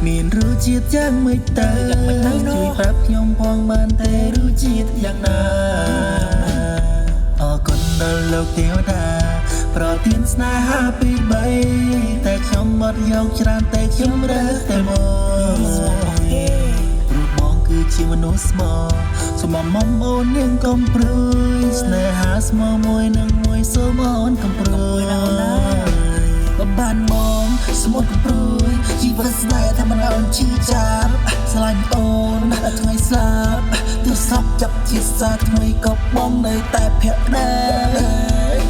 មានរសជាតិយ៉ាងម៉េចទៅជួយប្រាប់ខ្ញុំផងបានទេរសជាតិយ៉ាងណាអរគុណដល់លោកទេវតាប្រទានស្នេហាពីបីតែខ្ញុំអត់យកច្រើនតែខ្ញុំរើសតែមកព្រោះបងគឺជាមនុស្សស្មោះសូមមកអូននាងកុំព្រួយស្នេហាស្មោះមួយនឹងមួយសូមអូនកុំព្រួយបំបានមកស្មុតកុំព្រួយជីវិតស្នេហ៍តែមិនអូនឈឺចាប់ស្រឡាញ់អូនថ្ងៃស្លាប់ទើបសពចាប់ជាសាថ្មីក៏បងនៅតែភក្តី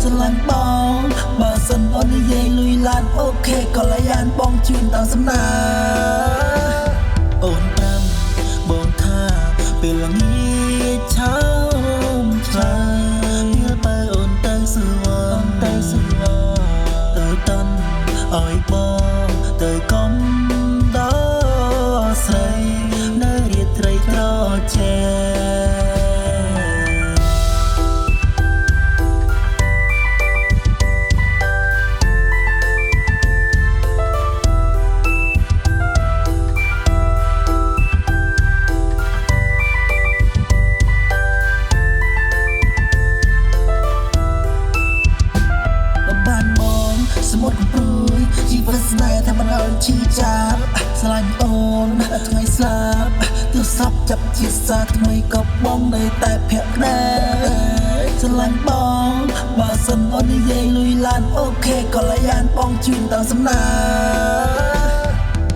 ស្រឡាញ់បងបើសិនអូននិយាយលុយឡានអូខេក៏លាយានបងជឿនតាមសំណាអូនតាមបងថាពេលល្ងាចឆោមឆ្លើយពេលអូនទៅសួរទៅតន់ឲ្យបងទៅកុំដល់ស្រីនៅរាត្រីត្រជាสมุดกรุยชีวิตสนายทำมันเอาชีจับสลายโอนថ្ងៃស្លាប់ទើបសពចាប់ជាសាថ្មីក៏បងនៅតែភក្តីស្រឡាញ់បងបើសិនអូននិយាយលុយឡានអូខេក៏លាយានបងជឿនតាមសំណា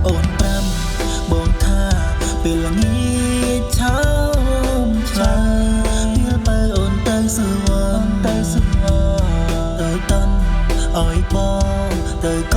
អូនប្រាំបងថាពេលល្ងាចឆោមឆ្លើយពេលអូនទៅសួរទៅតន់ឲ្យបងទៅក